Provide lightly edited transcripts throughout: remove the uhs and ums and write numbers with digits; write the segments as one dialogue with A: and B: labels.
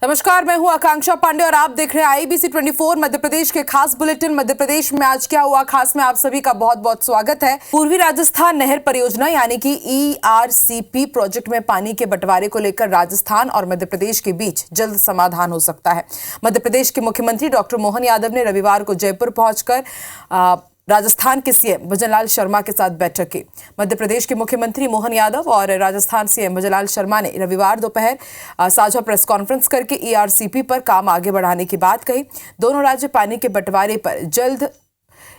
A: नमस्कार, मैं हूं आकांक्षा पांडे और आप देख रहे हैं IBC 24 मध्य प्रदेश के खास बुलेटिन। मध्य प्रदेश में आज क्या हुआ खास में आप सभी का बहुत बहुत स्वागत है। पूर्वी राजस्थान नहर परियोजना यानी कि ERCP प्रोजेक्ट में पानी के बंटवारे को लेकर राजस्थान और मध्य प्रदेश के बीच जल्द समाधान हो सकता है। मध्य प्रदेश के मुख्यमंत्री डॉक्टर मोहन यादव ने रविवार को जयपुर पहुंचकर राजस्थान के सीएम भजनलाल शर्मा के साथ बैठक की। मध्य प्रदेश के मुख्यमंत्री मोहन यादव और राजस्थान सीएम भजनलाल शर्मा ने रविवार दोपहर साझा प्रेस कॉन्फ्रेंस करके ERCP पर काम आगे बढ़ाने की बात कही। दोनों राज्य पानी के बंटवारे पर जल्द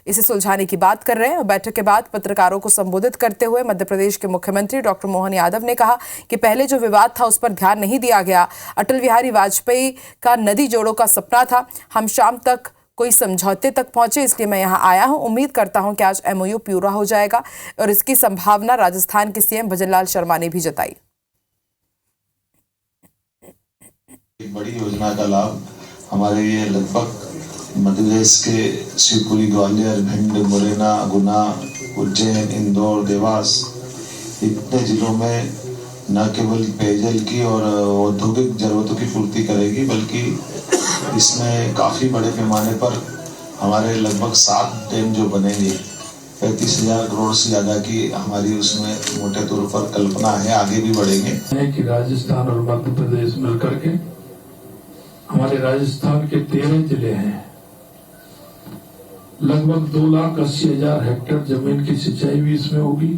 A: इसे सुलझाने की बात कर रहे हैं। बैठक के बाद पत्रकारों को संबोधित करते हुए मध्य प्रदेश के मुख्यमंत्री डॉक्टर मोहन यादव ने कहा कि पहले जो विवाद था उस पर ध्यान नहीं दिया गया। अटल बिहारी वाजपेयी का नदी जोड़ों का सपना था। हम शाम तक कोई समझौते तक पहुंचे, इसलिए मैं यहां आया हूं। उम्मीद करता हूं कि आज MOU पूरा हो जाएगा और इसकी संभावना राजस्थान के सीएम भजनलाल शर्मा ने भी जताई।
B: एक बड़ी योजना का लाभ हमारे ये लगभग मध्य प्रदेश के शिवपुरी, ग्वालियर, भिंड, मुरैना, गुना, उज्जैन, इंदौर, देवास इतने जिलों में न केवल पेयजल की और औद्योगिक जरूरतों की पूर्ति करेगी, बल्कि इसमें काफी बड़े पैमाने पर हमारे लगभग 7 डैम जो बनेंगे, 35,000 करोड़ से ज्यादा की हमारी उसमें मोटे तौर पर कल्पना है। आगे भी बढ़ेंगे
C: कि राजस्थान और मध्य प्रदेश मिलकर के हमारे राजस्थान के 13 जिले हैं। लगभग 2,80,000 हेक्टेयर जमीन की सिंचाई भी इसमें होगी।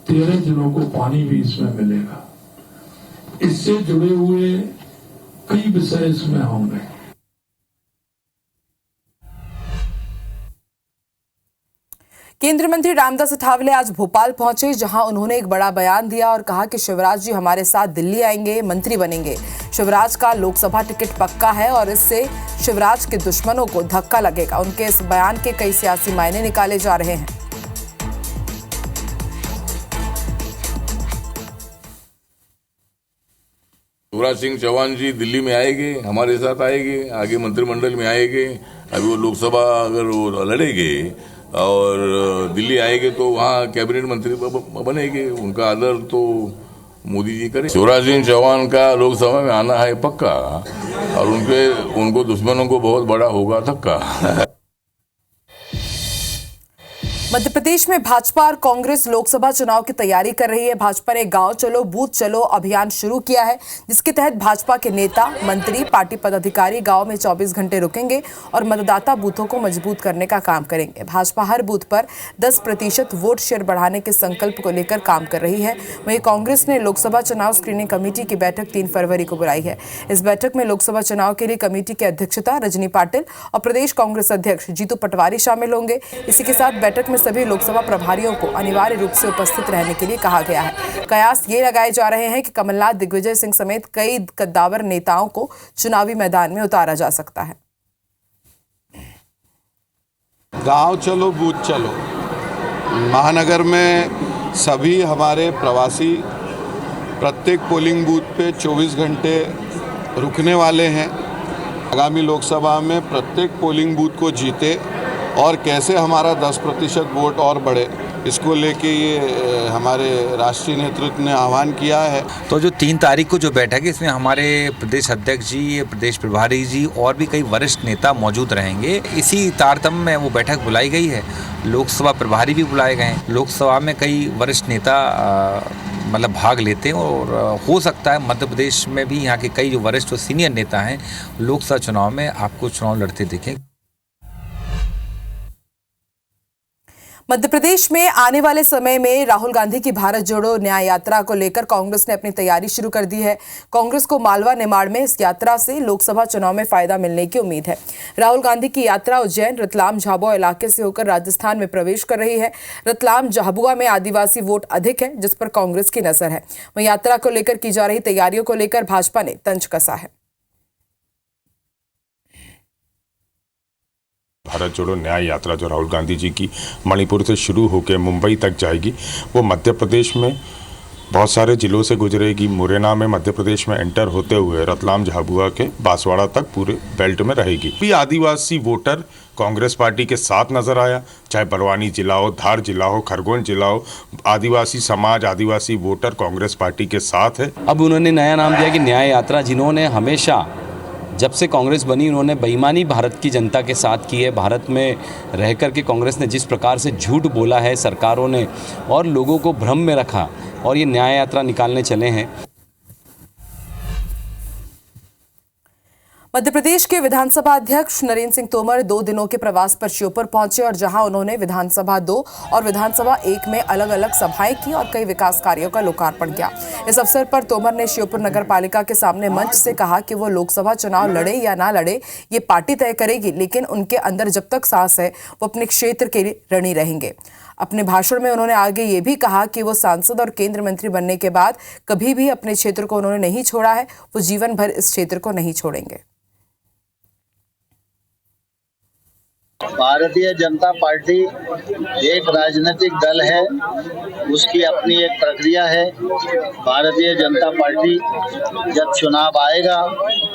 C: 13 जिलों को पानी भी इसमें मिलेगा। इससे जुड़े हुए कई विषय इसमें होंगे।
A: केंद्रीय मंत्री रामदास अठावले आज भोपाल पहुंचे, जहां उन्होंने एक बड़ा बयान दिया और कहा कि शिवराज जी हमारे साथ दिल्ली आएंगे, मंत्री बनेंगे। शिवराज का लोकसभा टिकट पक्का है और इससे शिवराज के दुश्मनों को धक्का लगेगा। उनके इस बयान के कई सियासी मायने निकाले जा रहे हैं।
D: शिवराज सिंह चौहान जी दिल्ली में आएंगे, हमारे साथ आएंगे, आगे मंत्रिमंडल में आएंगे। अभी वो लोकसभा अगर वो लड़ेंगे और दिल्ली आएंगे तो वहाँ कैबिनेट मंत्री बनेंगे। उनका आदर तो मोदी जी करें। शिवराज सिंह चौहान का लोकसभा में आना है पक्का और उनको दुश्मनों को बहुत बड़ा होगा धक्का।
A: मध्य प्रदेश में भाजपा और कांग्रेस लोकसभा चुनाव की तैयारी कर रही है। भाजपा ने गांव चलो बूथ चलो अभियान शुरू किया है, जिसके तहत भाजपा के नेता, मंत्री, पार्टी पदाधिकारी गांव में 24 घंटे रुकेंगे और मतदाता बूथों को मजबूत करने का काम करेंगे। भाजपा हर बूथ पर 10% वोट शेयर बढ़ाने के संकल्प को लेकर काम कर रही है। वहीं कांग्रेस ने लोकसभा चुनाव स्क्रीनिंग कमेटी की बैठक 3 फरवरी को बुलाई है। इस बैठक में लोकसभा चुनाव के लिए कमेटी की अध्यक्षता रजनी पाटिल और प्रदेश कांग्रेस अध्यक्ष जीतू पटवारी शामिल होंगे। इसी के साथ बैठक में सभी लोकसभा प्रभारियों को अनिवार्य रूप से उपस्थित रहने के लिए कहा गया है। कयास ये लगाए जा रहे हैं कि कमलनाथ, दिग्विजय सिंह समेत कई कद्दावर नेताओं को चुनावी मैदान में उतारा जा सकता है।
E: गांव चलो बूथ चलो। महानगर में सभी हमारे प्रवासी प्रत्येक पोलिंग बूथ पे 24 घंटे रुकने वाले हैं। आगामी लोकसभा में प्रत्येक पोलिंग बूथ को जीते और कैसे हमारा 10% वोट और बढ़े, इसको लेके ये हमारे राष्ट्रीय नेतृत्व ने आह्वान किया है।
F: तो जो 3 तारीख को जो बैठक है, इसमें हमारे प्रदेश अध्यक्ष जी, प्रदेश प्रभारी जी और भी कई वरिष्ठ नेता मौजूद रहेंगे। इसी तारतम्य में वो बैठक बुलाई गई है। लोकसभा प्रभारी भी बुलाए गए हैं। लोकसभा में कई वरिष्ठ नेता भाग लेते हैं और हो सकता है मध्य प्रदेश में भी यहाँ के कई जो वरिष्ठ और सीनियर नेता हैं लोकसभा चुनाव में आपको चुनाव लड़ते देखें।
A: मध्य प्रदेश में आने वाले समय में राहुल गांधी की भारत जोड़ो न्याय यात्रा को लेकर कांग्रेस ने अपनी तैयारी शुरू कर दी है। कांग्रेस को मालवा निमाड़ में इस यात्रा से लोकसभा चुनाव में फायदा मिलने की उम्मीद है। राहुल गांधी की यात्रा उज्जैन, रतलाम, झाबुआ इलाके से होकर राजस्थान में प्रवेश कर रही है। रतलाम, झाबुआ में आदिवासी वोट अधिक है, जिस पर कांग्रेस की नजर है। वहीं यात्रा को लेकर की जा रही तैयारियों को लेकर भाजपा ने तंज कसा है।
G: भारत जोड़ो न्याय यात्रा जो राहुल गांधी जी की मणिपुर से शुरू होकर मुंबई तक जाएगी, वो मध्य प्रदेश में बहुत सारे जिलों से गुजरेगी। मुरैना में मध्य प्रदेश में एंटर होते हुए रतलाम, झाबुआ के बांसवाड़ा तक पूरे बेल्ट में रहेगी। भी आदिवासी वोटर कांग्रेस पार्टी के साथ नजर आया, चाहे बड़वानी जिला हो, धार जिला हो, खरगोन जिला हो। आदिवासी समाज, आदिवासी वोटर कांग्रेस पार्टी के साथ है।
H: अब उन्होंने नया नाम दिया कि न्याय यात्रा, जिन्होंने हमेशा जब से कांग्रेस बनी उन्होंने बेईमानी भारत की जनता के साथ की है। भारत में रह कर के कांग्रेस ने जिस प्रकार से झूठ बोला है सरकारों ने और लोगों को भ्रम में रखा और ये न्याय यात्रा निकालने चले हैं।
A: मध्य प्रदेश के विधानसभा अध्यक्ष नरेंद्र सिंह तोमर 2 दिनों के प्रवास पर श्योपुर पहुंचे और जहां उन्होंने विधानसभा 2 और विधानसभा 1 में अलग अलग सभाएं की और कई विकास कार्यों का लोकार्पण किया। इस अवसर पर तोमर ने श्योपुर नगर पालिका के सामने मंच से कहा कि वो लोकसभा चुनाव लड़े या ना लड़े ये पार्टी तय करेगी, लेकिन उनके अंदर जब तक सांस है वो अपने क्षेत्र के लिए ऋणी रहेंगे। अपने भाषण में उन्होंने आगे ये भी कहा कि वो सांसद और केंद्रीय मंत्री बनने के बाद कभी भी अपने क्षेत्र को उन्होंने नहीं छोड़ा है, वो जीवन भर इस क्षेत्र को नहीं छोड़ेंगे।
I: भारतीय जनता पार्टी एक राजनीतिक दल है, उसकी अपनी एक प्रक्रिया है। भारतीय जनता पार्टी जब चुनाव आएगा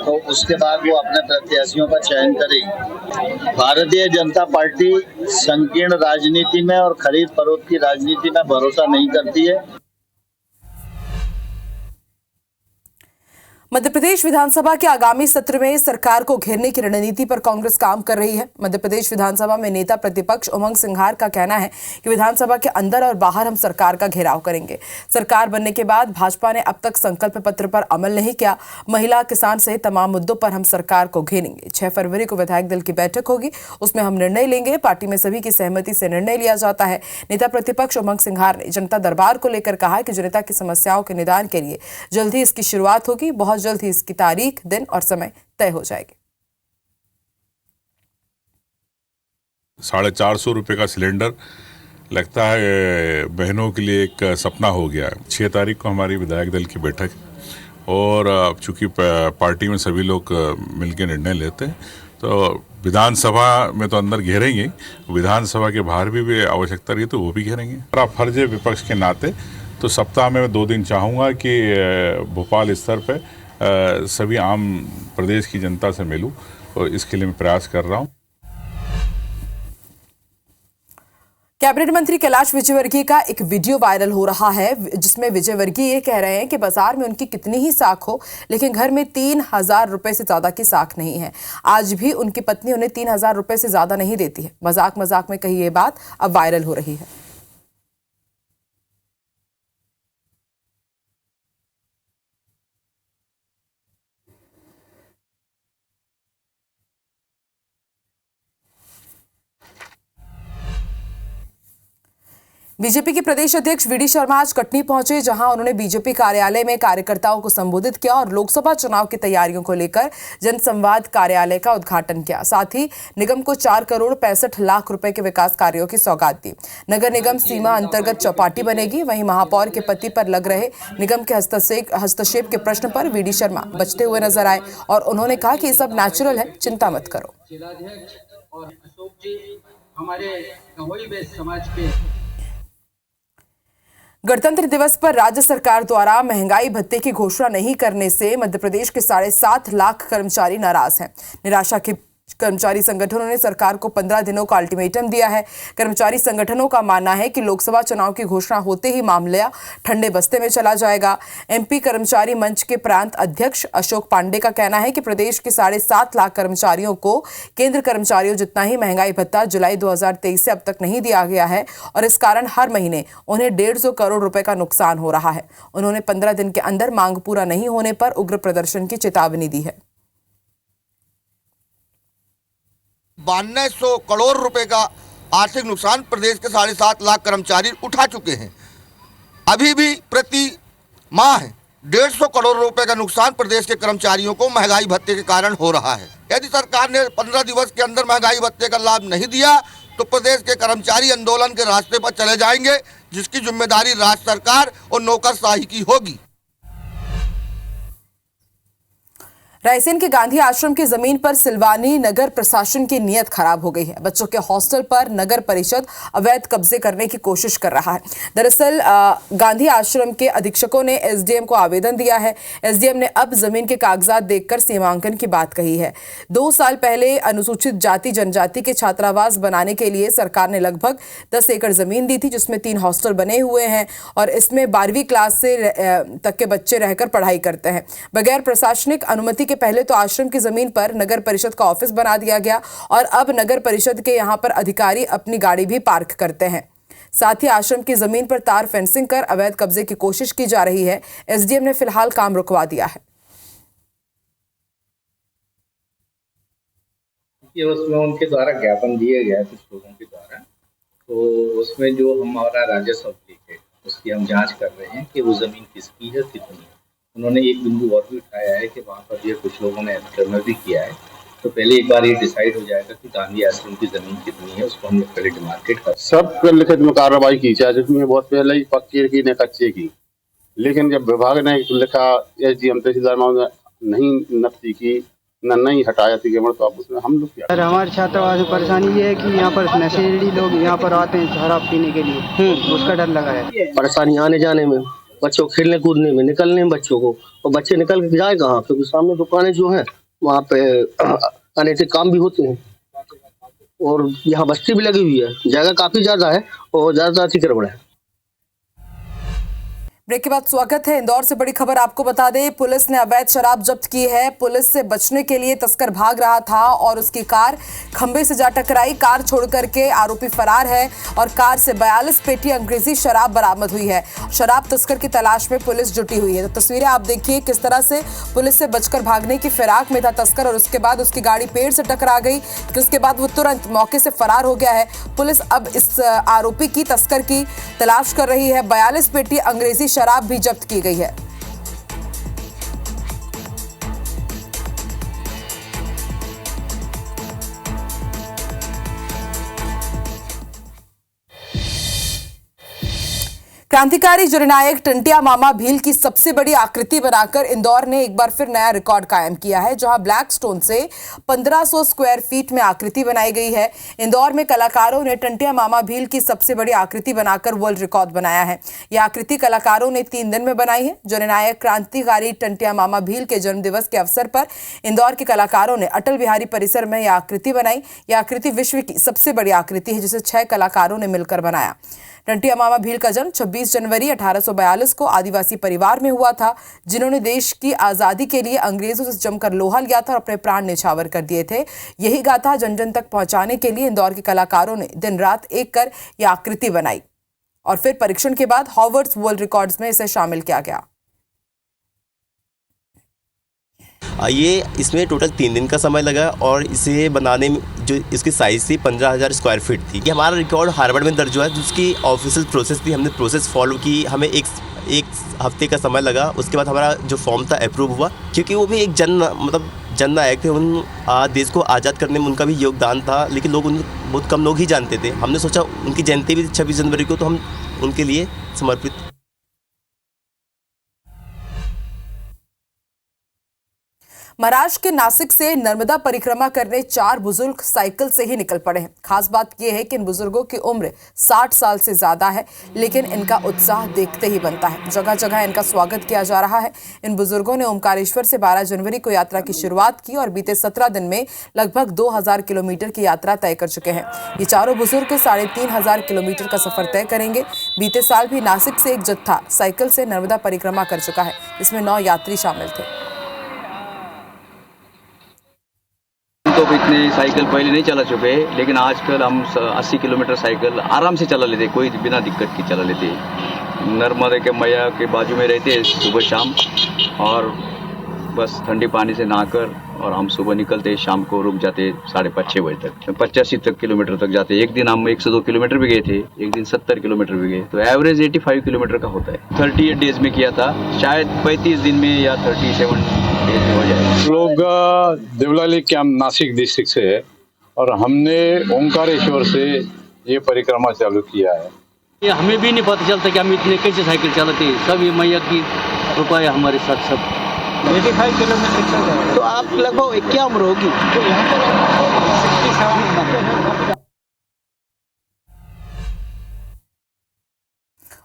I: तो उसके बाद वो अपने प्रत्याशियों का चयन करेगी। भारतीय जनता पार्टी संकीर्ण राजनीति में और खरीद फरोख्त की राजनीति में भरोसा नहीं करती है।
A: मध्य प्रदेश विधानसभा के आगामी सत्र में सरकार को घेरने की रणनीति पर कांग्रेस काम कर रही है। मध्य प्रदेश विधानसभा में नेता प्रतिपक्ष उमंग सिंघार का कहना है कि विधानसभा के अंदर और बाहर हम सरकार का घेराव करेंगे। सरकार बनने के बाद भाजपा ने अब तक संकल्प पत्र पर अमल नहीं किया। महिला, किसान सहित तमाम मुद्दों पर हम सरकार को घेरेंगे। 6 फरवरी को विधायक दल की बैठक होगी, उसमें हम निर्णय लेंगे। पार्टी में सभी की सहमति से निर्णय लिया जाता है। नेता प्रतिपक्ष उमंग सिंघार ने जनता दरबार को लेकर कहा कि जनता की समस्याओं के निदान के लिए जल्द ही इसकी शुरुआत होगी। बहुत जल्द ही इसकी तारीख, दिन और समय तय हो जाएगी।
J: 450 रुपये का सिलेंडर लगता है बहनों के लिए एक सपना हो गया है। 6 तारीख को हमारी विधायक दल की बैठक और चूंकि पार्टी में सभी लोग मिलकर निर्णय लेते हैं तो विधानसभा में तो अंदर घेरेंगे, विधानसभा के बाहर भी आवश्यकता रही तो वो भी घेरेंगे। हमारा फर्ज है विपक्ष के नाते, तो सप्ताह में 2 दिन चाहूँगा कि भोपाल स्तर पर सभी आम प्रदेश की जनता से मिलूं और इसके लिए मैं प्रयास कर रहा हूं।
A: कैबिनेट मंत्री कैलाश विजयवर्गीय का एक वीडियो वायरल हो रहा है जिसमें विजयवर्गीय ये कह रहे हैं कि बाजार में उनकी कितनी ही साख हो लेकिन घर में 3000 रुपए से ज्यादा की साख नहीं है। आज भी उनकी पत्नी उन्हें 3000 रुपए से ज्यादा नहीं देती है। मजाक मजाक में कही ये बात अब वायरल हो रही है। बीजेपी के प्रदेश अध्यक्ष वीडी शर्मा आज कटनी पहुंचे, जहां उन्होंने बीजेपी कार्यालय में कार्यकर्ताओं को संबोधित किया और लोकसभा चुनाव की तैयारियों को लेकर जनसंवाद कार्यालय का उद्घाटन किया। साथ ही निगम को 4 करोड़ 65 लाख रुपए के विकास कार्यों की सौगात दी। नगर निगम सीमा अंतर्गत चौपाटी बनेगी। वहीं महापौर के पति पर लग रहे निगम के हस्तक्षेप के प्रश्न पर वीडी शर्मा बचते हुए नजर आए और उन्होंने कहा कि ये सब नेचुरल है, चिंता मत करो।
K: और अशोक जी हमारे समाज के
A: गणतंत्र दिवस पर राज्य सरकार द्वारा महंगाई भत्ते की घोषणा नहीं करने से मध्य प्रदेश के 7.5 लाख कर्मचारी नाराज हैं। निराशा के कर्मचारी संगठनों ने सरकार को 15 दिनों का अल्टीमेटम दिया है। कर्मचारी संगठनों का मानना है कि लोकसभा चुनाव की घोषणा होते ही मामला ठंडे बस्ते में चला जाएगा। एमपी कर्मचारी मंच के प्रांत अध्यक्ष अशोक पांडे का कहना है कि प्रदेश के 7.5 लाख कर्मचारियों को केंद्र कर्मचारियों जितना ही महंगाई भत्ता जुलाई 2023 से अब तक नहीं दिया गया है और इस कारण हर महीने उन्हें 150 करोड़ रुपए का नुकसान हो रहा है। उन्होंने 15 दिन के अंदर मांग पूरा नहीं होने पर उग्र प्रदर्शन की चेतावनी दी है।
L: 9200 करोड़ रुपए का आर्थिक नुकसान प्रदेश के 7.5 लाख कर्मचारी उठा चुके हैं। अभी भी प्रति माह 150 करोड़ रुपए का नुकसान प्रदेश के कर्मचारियों को महंगाई भत्ते के कारण हो रहा है। यदि सरकार ने 15 दिवस के अंदर महंगाई भत्ते का लाभ नहीं दिया तो प्रदेश के कर्मचारी आंदोलन के रास्ते पर चले जाएंगे, जिसकी जिम्मेदारी राज्य सरकार और नौकरशाही की होगी।
A: रायसेन के गांधी आश्रम की जमीन पर सिलवानी नगर प्रशासन की नीयत खराब हो गई है। बच्चों के हॉस्टल पर नगर परिषद अवैध कब्जे करने की कोशिश कर रहा है। दरअसल गांधी आश्रम के अधीक्षकों ने एसडीएम को आवेदन दिया है। एसडीएम ने अब जमीन के कागजात देखकर सीमांकन की बात कही है। 2 साल पहले अनुसूचित जाति जनजाति के छात्रावास बनाने के लिए सरकार ने लगभग 10 एकड़ जमीन दी थी, जिसमें 3 हॉस्टल बने हुए हैं और इसमें 12वीं क्लास से तक के बच्चे रहकर पढ़ाई करते हैं। बगैर प्रशासनिक अनुमति देखिए, पहले तो आश्रम की जमीन पर नगर परिषद का ऑफिस बना दिया गया और अब नगर परिषद के यहां पर अधिकारी अपनी गाड़ी भी पार्क करते हैं। साथ ही आश्रम की जमीन पर तार फेंसिंग कर अवैध कब्जे की कोशिश की जा रही है। एसडीएम ने फिलहाल काम रुकवा दिया है।
M: उसमें उनके द्वारा ज्ञापन दिए गया कुछ लोगों के द्वारा, तो उसमें जो हमारा राजस्व है उसकी हम जांच कर रहे हैं कि वो ज़मीन किसकी है, कितनी है। उन्होंने एक बिंदु और भी उठाया है कि वहाँ पर ये कुछ लोगों ने अतिक्रमण भी किया है, तो पहले एक बार ये डिसाइड हो जाएगा कि गांधी आश्रम की ज़मीन कितनी है, उसको हम लोग पहले डिमार्केट कर
N: सब लिखित में कार्रवाई की जाए, जिसमें बहुत पहले ही पक्के की न कच्चे की, लेकिन जब विभाग ने लिखा एसडीएम तहसीलदार नहीं नफ्ती की नहीं हटाया अतिक्रमण, तो अब उसमें हम लोग क्या।
O: सर, हमारे छात्रावास में परेशानी ये है कि यहाँ पर नशेड़ी लोग यहाँ पर आते हैं शराब पीने के लिए, उसका डर लगा है।
I: परेशानी आने जाने में, बच्चों खेलने कूदने में, निकलने में बच्चों को, और बच्चे निकल के जाए कहाँ, क्योंकि सामने दुकानें जो हैं वहाँ पे अनैतिक काम भी होते हैं और यहाँ बस्ती भी लगी हुई है, जगह काफी ज्यादा है और ज्यादा अतिक्रमण है।
A: ब्रेक के बाद स्वागत है। इंदौर से बड़ी खबर आपको बता दें, पुलिस ने अवैध शराब जब्त की है। पुलिस से बचने के लिए तस्कर भाग रहा था और उसकी कार खंबे से जा टकराई। कार छोड़ करके आरोपी फरार है और कार से 42 पेटी अंग्रेजी शराब बरामद हुई है। शराब तस्कर की तलाश में पुलिस जुटी हुई है। तो तस्वीरें आप देखिए किस तरह से पुलिस से बचकर भागने की फिराक में था तस्कर और उसके बाद उसकी गाड़ी पेड़ से टकरा गई। उसके बाद वो तुरंत मौके से फरार हो गया है। पुलिस अब इस आरोपी की, तस्कर की तलाश कर रही है। 42 पेटी अंग्रेजी शराब भी जब्त की गई है। क्रांतिकारी जननायक टंटिया मामा भील की सबसे बड़ी आकृति बनाकर इंदौर ने एक बार फिर नया रिकॉर्ड कायम किया है, जहां ब्लैक स्टोन से 1500 स्क्वायर फीट में आकृति बनाई गई है। इंदौर में कलाकारों ने टंटिया मामा भील की सबसे बड़ी आकृति बनाकर वर्ल्ड रिकॉर्ड बनाया है। यह आकृति कलाकारों ने 3 दिन में बनाई है। जननायक क्रांतिकारी टंटिया मामा भील के जन्मदिवस के अवसर पर इंदौर के कलाकारों ने अटल बिहारी परिसर में यह आकृति बनाई। यह आकृति विश्व की सबसे बड़ी आकृति है, जिसे 6 कलाकारों ने मिलकर बनाया। टंटिया मामा भील का जन्म 26 जनवरी 1842 को आदिवासी परिवार में हुआ था, जिन्होंने देश की आजादी के लिए अंग्रेजों से जमकर लोहा लिया था और अपने प्राण न्यौछावर कर दिए थे। यही गाथा जन जन तक पहुंचाने के लिए इंदौर के कलाकारों ने दिन रात एक कर यह आकृति बनाई और फिर परीक्षण के बाद हॉवर्ड्स वर्ल्ड रिकॉर्ड्स में इसे शामिल किया गया।
P: ये इसमें टोटल 3 दिन का समय लगा और इसे बनाने में जो इसकी साइज़ थी 15,000 स्क्वायर फीट थी। ये हमारा रिकॉर्ड हार्वर्ड में दर्ज हुआ है, जिसकी ऑफिशियल प्रोसेस थी। हमने प्रोसेस फॉलो की, हमें एक हफ्ते का समय लगा। उसके बाद हमारा जो फॉर्म था अप्रूव हुआ, क्योंकि वो भी एक जननायक थे। उन देश को आज़ाद करने में उनका भी योगदान था, लेकिन बहुत कम लोग ही जानते थे। हमने सोचा उनकी जयंती भी 26 जनवरी को, तो हम उनके लिए समर्पित।
A: महाराष्ट्र के नासिक से नर्मदा परिक्रमा करने 4 बुजुर्ग साइकिल से ही निकल पड़े हैं। खास बात यह है कि इन बुजुर्गों की उम्र 60 साल से ज्यादा है, लेकिन इनका उत्साह देखते ही बनता है। जगह जगह इनका स्वागत किया जा रहा है। इन बुजुर्गों ने ओमकारेश्वर से 12 जनवरी को यात्रा की शुरुआत की और बीते 17 दिन में लगभग 2000 किलोमीटर की यात्रा तय कर चुके हैं। ये चारों बुजुर्ग 3500 किलोमीटर का सफर तय करेंगे। बीते साल भी नासिक से एक जत्था साइकिल से नर्मदा परिक्रमा कर चुका है, जिसमें 9 यात्री शामिल थे।
Q: तो इतने साइकिल पहले नहीं चला चुके, लेकिन आजकल हम 80 किलोमीटर साइकिल आराम से चला लेते, कोई बिना दिक्कत की चला लेते। नर्मदा के मैया के बाजू में रहते सुबह शाम, और बस ठंडे पानी से नहाकर और हम सुबह निकलते, शाम को रुक जाते 5:30-6 बजे तक। 85 किलोमीटर तक जाते। एक दिन हम 102 किलोमीटर भी गए थे, एक दिन 70 किलोमीटर भी गए, तो एवरेज 85 किलोमीटर का होता है। 38 डेज में किया था, शायद 35 दिन में या 37 डेज में हो जाए।
R: लोग देवलाली कैंप नासिक डिस्ट्रिक्ट से है और हमने ओंकारेश्वर से ये परिक्रमा चालू किया है।
Q: ये हमें भी नहीं पता चलता कि हम इतने कैसे साइकिल चलाते हैं। सब ये मैया की कृपा है हमारे साथ। सब 85 किलोमीटर। तो आप लगभग क्या उम्र होगी?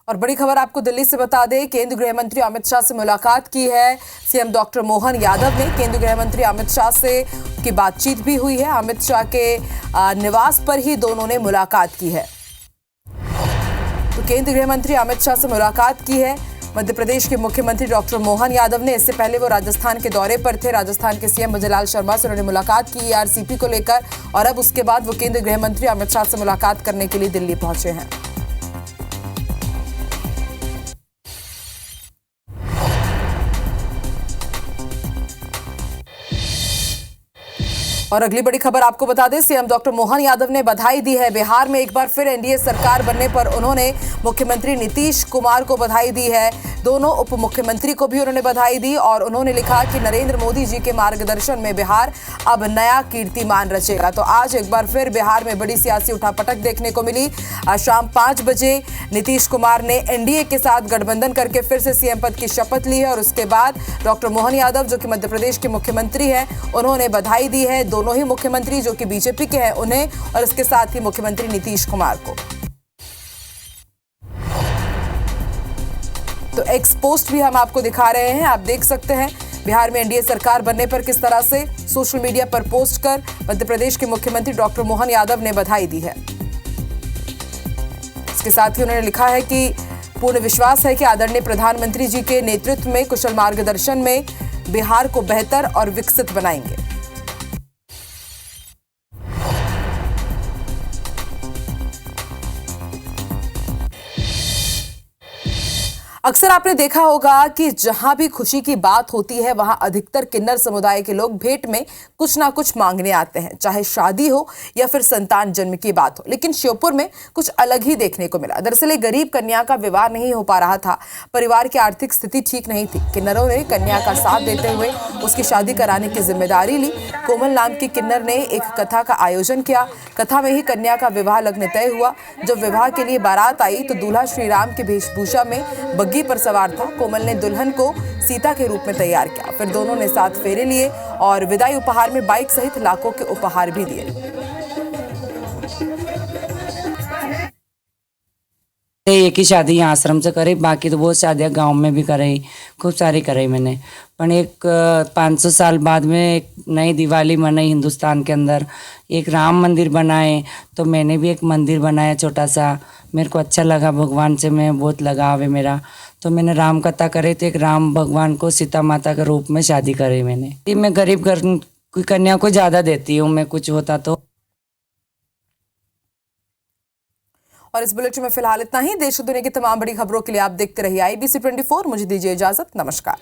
A: और बड़ी खबर आपको दिल्ली से बता दें, केंद्रीय गृह मंत्री अमित शाह से मुलाकात की है सीएम डॉक्टर मोहन यादव ने। केंद्रीय गृह मंत्री अमित शाह से की बातचीत भी हुई है। अमित शाह के निवास पर ही दोनों ने मुलाकात की है। तो केंद्रीय गृह मंत्री अमित शाह से मुलाकात की है मध्य प्रदेश के मुख्यमंत्री डॉक्टर मोहन यादव ने, इससे पहले वो राजस्थान के दौरे पर थे। राजस्थान के सीएम भजनलाल शर्मा से उन्होंने मुलाकात की ईआरसीपी को लेकर, और अब उसके बाद वो केंद्रीय गृह मंत्री अमित शाह से मुलाकात करने के लिए दिल्ली पहुंचे हैं। और अगली बड़ी खबर आपको बता दें, सीएम डॉक्टर मोहन यादव ने बधाई दी है। बिहार में एक बार फिर एनडीए सरकार बनने पर उन्होंने मुख्यमंत्री नीतीश कुमार को बधाई दी है। दोनों उप मुख्यमंत्री को भी उन्होंने बधाई दी और उन्होंने लिखा कि नरेंद्र मोदी जी के मार्गदर्शन में बिहार अब नया कीर्तिमान रचेगा। तो आज एक बार फिर बिहार में बड़ी सियासी उठापटक देखने को मिली। आज शाम 5 बजे नीतीश कुमार ने एनडीए के साथ गठबंधन करके फिर से सीएम पद की शपथ ली है और उसके बाद डॉक्टर मोहन यादव, जो कि मध्य प्रदेश के मुख्यमंत्री हैं, उन्होंने बधाई दी है दोनों ही मुख्यमंत्री जो कि बीजेपी के हैं उन्हें, और इसके साथ ही मुख्यमंत्री नीतीश कुमार को। तो एक्स पोस्ट भी हम आपको दिखा रहे हैं, आप देख सकते हैं बिहार में एनडीए सरकार बनने पर किस तरह से सोशल मीडिया पर पोस्ट कर मध्य प्रदेश के मुख्यमंत्री डॉक्टर मोहन यादव ने बधाई दी है। इसके साथ ही उन्होंने लिखा है कि पूर्ण विश्वास है कि आदरणीय प्रधानमंत्री जी के नेतृत्व में कुशल मार्गदर्शन में बिहार को बेहतर और विकसित बनाएंगे। अक्सर आपने देखा होगा कि जहां भी खुशी की बात होती है वहां अधिकतर किन्नर समुदाय के लोग भेंट में कुछ ना कुछ मांगने आते हैं, चाहे शादी हो या फिर संतान जन्म की बात हो। लेकिन श्योपुर में कुछ अलग ही देखने को मिला। दरअसल एक गरीब कन्या का विवाह नहीं हो पा रहा था, परिवार की आर्थिक स्थिति ठीक नहीं थी। किन्नरों ने कन्या का साथ देते हुए उसकी शादी कराने की जिम्मेदारी ली। कोमल नाम की किन्नर ने एक कथा का आयोजन किया। कथा में ही कन्या का विवाह लग्न तय हुआ। जब विवाह के लिए बारात आई तो दूल्हा श्री राम की वेशभूषा में बग्घी पर सवार था। कोमल ने दुल्हन को सीता के रूप में तैयार किया। फिर दोनों ने 7 फेरे लिए और विदाई उपहार में बाइक सहित लाखों के उपहार भी दिए।
S: एक ही शादी यहाँ आश्रम से करे, बाकी तो बहुत शादियाँ गांव में भी कराई, खूब सारी कराई मैंने। पर एक 500 साल बाद में एक नई दिवाली मनाई हिंदुस्तान के अंदर, एक राम मंदिर बनाए, तो मैंने भी एक मंदिर बनाया छोटा सा। मेरे को अच्छा लगा, भगवान से मैं बहुत लगाव है मेरा, तो मैंने राम कथा करे, तो एक राम भगवान को सीता माता के रूप में शादी करी मैंने। मैं गरीब घर की कन्या को ज़्यादा देती हूँ मैं, कुछ होता तो।
A: और इस बुलेटिन में फिलहाल इतना ही। देश और दुनिया की तमाम बड़ी खबरों के लिए आप देखते रहिए IBC 24। मुझे दीजिए इजाजत, नमस्कार।